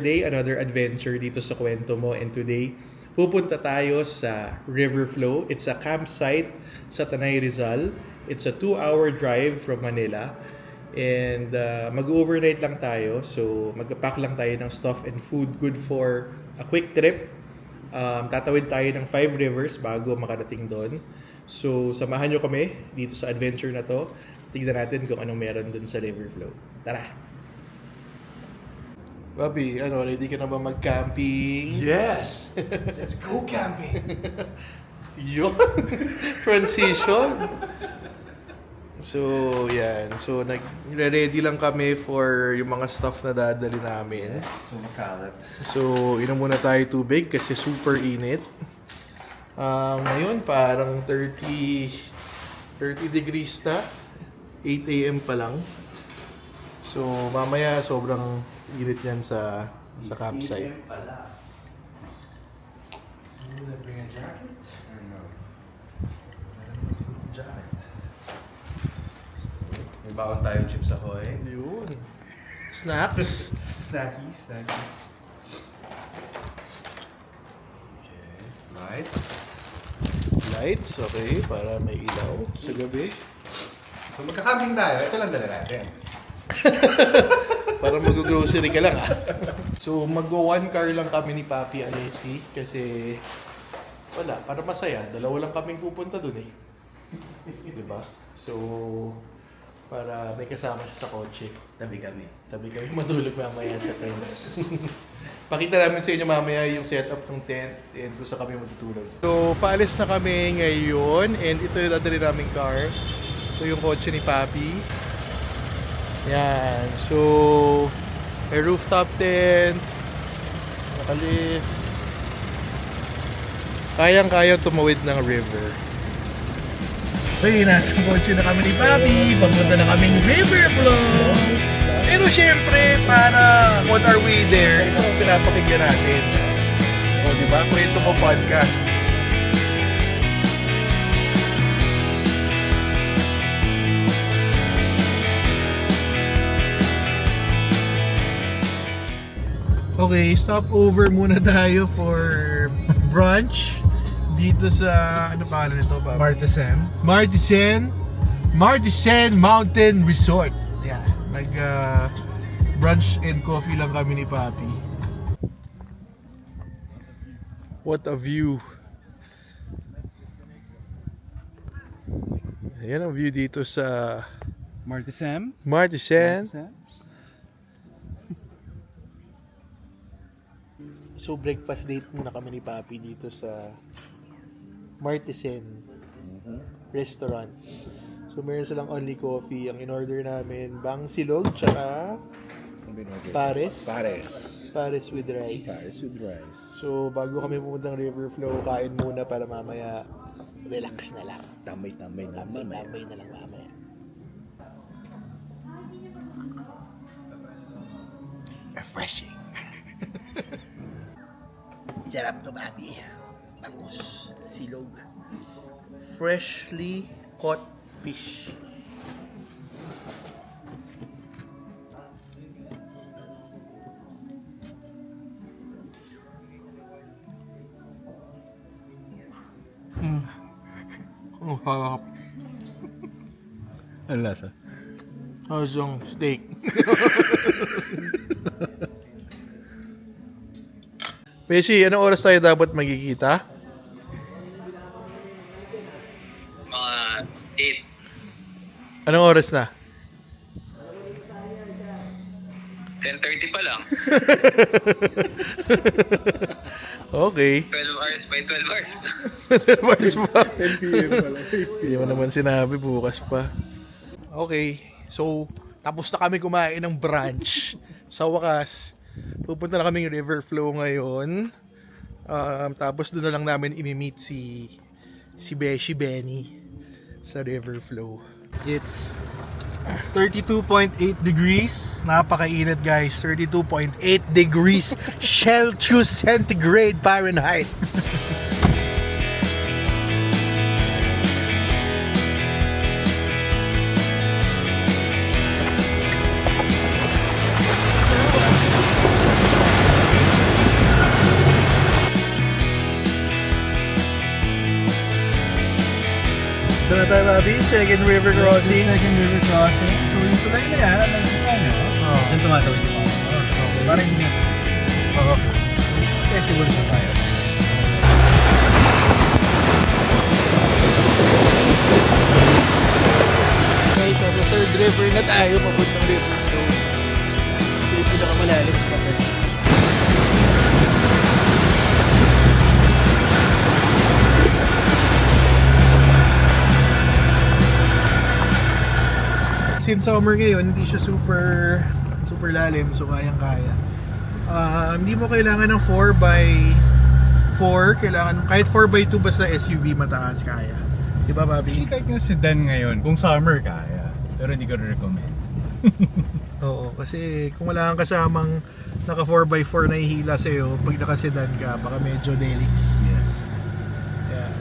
day, another adventure dito sa Kwento Mo. And today, pupunta tayo sa River Flow. It's a campsite sa Tanay Rizal. It's a 2-hour drive from Manila. And mag-overnight lang tayo. So mag-pack lang tayo ng stuff and food. Good for a quick trip. Tatawid tayo ng 5 rivers bago makarating doon. So samahan nyo kami dito sa adventure na to. Tignan natin kung anong meron doon sa River Flow. Tara! Bobby, ready ka na ba mag-camping? Yes! Let's go camping! Yun! Transition! So, yan. So, nag-ready lang kami for yung mga stuff na dadali namin. So makalat. So, inom muna tayo tubig kasi super init. Ngayon, parang 30 degrees na. 8 a.m. pa lang. So, mamaya sobrang init yan sa campsite. Pala. Should I bring a jacket? Or no? Jacket. May baon tayong chips ahoy. Yun. Snacks. Snackies. Okay. Lights. Lights, okay, para may ilaw sa gabi. So magka-camping tayo. Ito lang dala natin. Para mag-grocery ka lang So mag-1 car lang kami ni Papi Alessi kasi wala, para masaya. Dalawa lang kaming pupunta dun eh. Diba? So para may kasama siya sa kotse. Tabi kami Matulog mamaya sa tent. Pakita namin sa inyo mamaya yung setup ng tent and kung saan kami matutulog. So paalis na kami ngayon and ito yung dadali naming car. Ito yung kotse ni Papi. Yan. So, may rooftop tent. Nakalift. Kayang-kayang tumawid ng river. Hey, nasa kotse na kami ni Papi. Papunta na kaming river flow. Pero syempre, para on our way there, ito ang pinapakinggan natin. O, diba? Kwento Mo podcast. Okay, stop over muna tayo for brunch dito sa, ano pangalan nito ba? Martisen Mountain Resort. Yeah, brunch and coffee lang kami ni Papi. What a view. Ayan ang view dito sa Martisen. So breakfast date muna kami ni Papi dito sa Martisen Restaurant. So meron silang only coffee. Ang in-order namin, bang silog, tsaka Pares with rice. So bago kami pumunta ng River Flow, kain muna para mamaya relax na lang. Tambay na lang mamaya. Refreshing. Sarap to, Papi. Tapos, silog. Freshly caught fish. Ang harap. Ano lasa? Asang steak. Beshi, anong oras tayo dapat magkikita? Mga 8. Anong oras na? 10:30 pa lang. Okay. 12 hours by 12 hours. 12 hours pa. 10 p.m. pa lang. Hindi mo naman sinabi, bukas pa. Okay. So, tapos na kami kumain ng brunch. Sa wakas, pupunta na kaming River Flow ngayon. Tapos doon na lang namin imi-meet si Beshi Benny sa River Flow. It's 32.8 degrees. Napakainit guys, 32.8 degrees Celsius centigrade Fahrenheit. Saan na tayo, Bobby? Second river The crossing. second river crossing. So yung tulay na yan, nakikita nyo. Oo. Diyan tumatawid yung mga. Okay. Parang hindi na. Oo. Accessible na tayo. Okay, so sa third river na tayo, papuntang river flow. Ito yung pinakamalalim sa Pampanga. Since summer ngayon, hindi siya super lalim, so kayang-kaya. Hindi mo kailangan ng 4x4, kailangan kahit 4x2 basta SUV mataas kaya. Di ba, Bobby? Kahit yung sedan ngayon, kung summer kaya. Pero hindi ko recommend. Oo, kasi kung wala kang kasamang naka 4x4 na ihila sa'yo, pag nakasedan ka, baka medyo delix. Yes. Yan.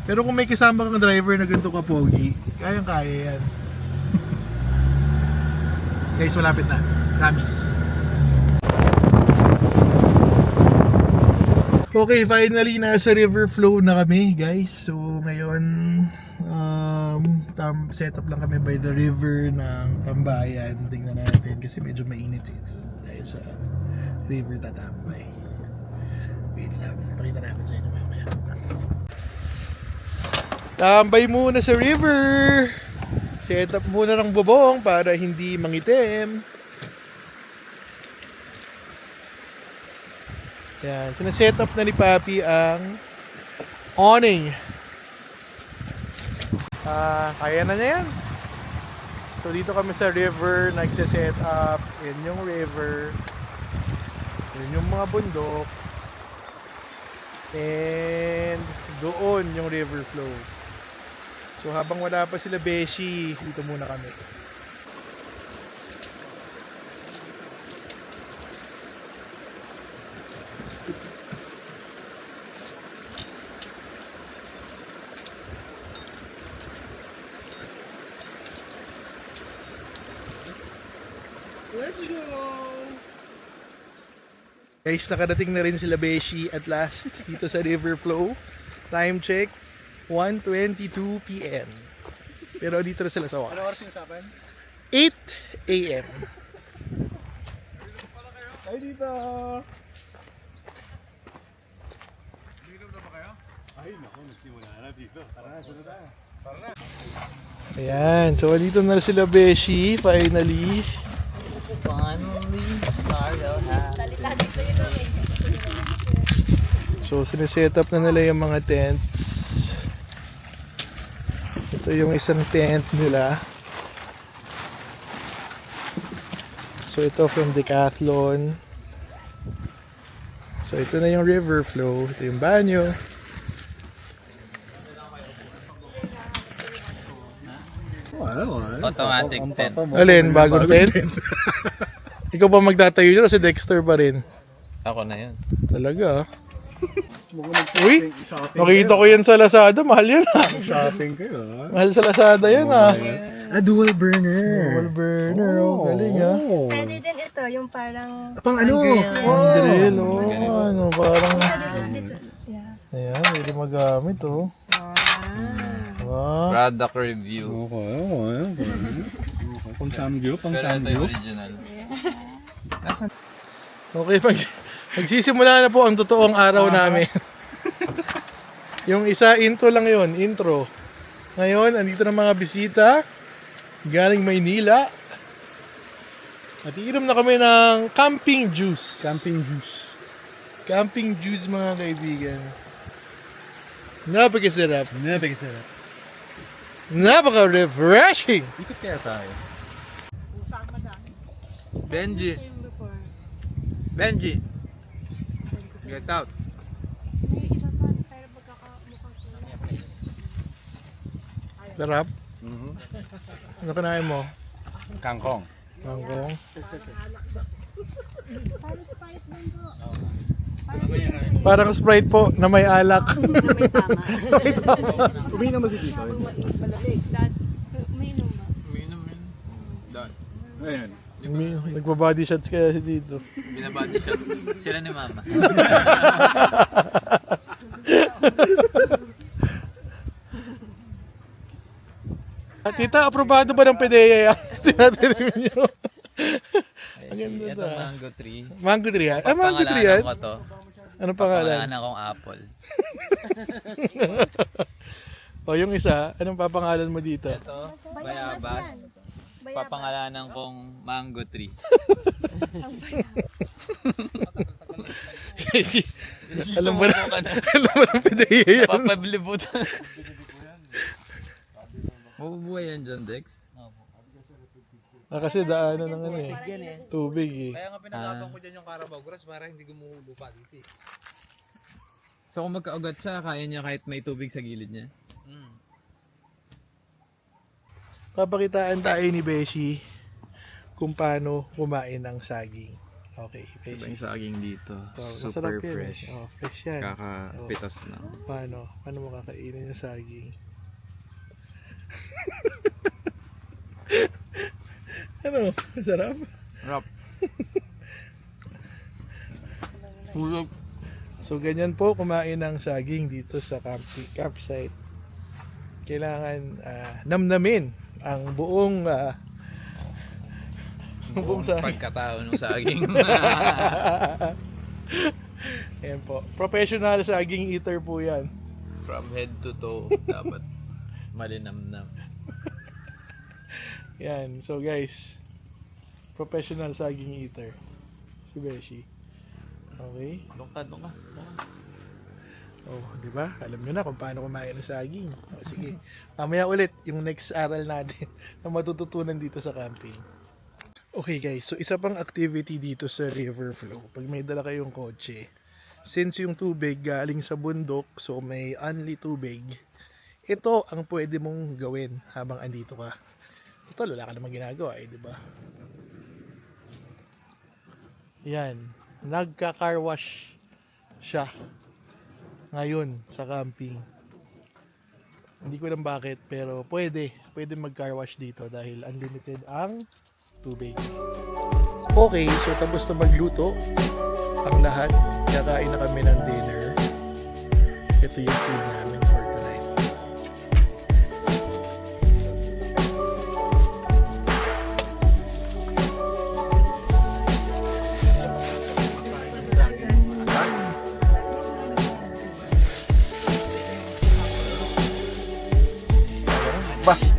Pero kung may kasama kang driver na ganito ka pogi, kayang-kaya yan. Guys, malapit na. Promise. Okay, finally nasa river flow na kami, guys. So ngayon set up lang kami by the river ng Tambayan. Tingnan natin kasi medyo mainit ito dahil sa river Tatambay. Wait lang, pakita namin sa inyo mamaya. Tambay muna sa river. Set up muna ng bubong para hindi mangitim. Yan, sinaset up na ni Papi ang awning. Kaya na niya yan. So dito kami sa river, nagsiset up. Yan yung river. Yan yung mga bundok. And doon yung river flow. So habang wala pa sila Beshi, dito muna kami. Let's go! Guys, nakarating na rin sila Beshi at last dito sa river flow. Time check, 1:22 PM. Pero dito na sila sa wakas. Ano oras yung usapan? 8 AM. Ay, dito! Dito na ba kayo? Ay, naku, nagsimula na dito. Tara, sunod tayo. Tara na. Ayan, so dito na sila Beshi, finally. So siniset up na nila yung mga tents. Ito yung isang tent nila. So ito from Decathlon. So ito na yung river flow. Ito yung banyo. Automatic tent. Alin, bagong tent? Ikaw ba magtatayo dyan o si Dexter pa rin? Ako na yun. Talaga ah. Uy, nakita ko yan sa Lazada. Mahal yan ah. Shopping kayo, ha? Mahal sa Lazada yan ah. A dual burner. Dual burner, oh, galing ah. Pwede din ito, yung parang Pang ano? Drill, oh, ano, parang, dito. Yeah. ayan, pwede magamit oh. Wow. Product review. Okay. Pang samgyup, pang Pero ito yung samgyup. original. Okay, magsisimula na po ang totoong araw namin. Yung isa, intro lang yun, intro. Ngayon, andito na mga bisita, galing Maynila. At iinom na kami ng camping juice. Camping juice. Camping juice mga kaibigan. Napakasarap. Napakasarap. Napaka-refreshing. Ikot kaya tayo. Benji. Benji. Get out. Sarap. Ano kanain mo? Kangkong. Kangkong. Parang Sprite po na may alak. Uminom mo si Tito. Umiinom ba? Uminom yun. Done. Ayan. Nagbabody shots kaya si dito. Binabody shot. Sila ni Mama. Tita, aprobado ba ng PDEA yan? Tinatanim nyo. Ang ganda Ito to. mango tree. Mango tree yan? Ah, mango tree yan? Pangalanan ko to. Anong pangalan? Pangalanan kong apple. O yung isa, anong papangalan mo dito? Ito, bayabas. Papangalanan kong mango tree. Kasi, alam mo na, alam mo ng PDEA yan. Papablibutan. Mabubuhay yan dyan, Dex. Ah, kasi daanan ng ano eh. Tubig eh. Kaya nga pinagabang ko dyan yung Carabao grass para hindi gumuhulo pa dito eh. So kung magkaugat siya, kaya niya kahit may tubig sa gilid niya? Papakitaan tayo ni Beshi kung paano kumain ng saging. Okay, Beshi. saging dito. Oh, masarap yan eh. Oh, fresh yan. Kakapitas na. Paano? Paano mo kakainin yung saging? Ano? Masarap? Rap. So ganyan po kumain ng saging dito sa campsite. Kailangan namnamin ang buong saging. Pagkatao ng saging. Ayan po. Professional saging eater po yan. From head to toe, dapat malinamnam. Yan. So guys, professional saging eater. Si Beshi. Okay. Doon ka. Oh, di ba? Alam niyo na kung paano kumain ng saging. O, sige. Mamaya ulit yung next aral natin na matututunan dito sa camping. Okay guys, so isa pang activity dito sa river flow. Pag may dala kayong kotse, since yung tubig galing sa bundok, so may only tubig, ito ang pwede mong gawin habang andito ka. Ito, wala ka namang ginagawa eh, di ba? Yan. Nagka-car wash siya ngayon sa camping. Hindi ko alam bakit, pero pwede mag-car wash dito dahil unlimited ang tubig. Okay, so tapos na magluto ang lahat. Kakain na kami ng dinner. Ito yung food namin for tonight. Bah!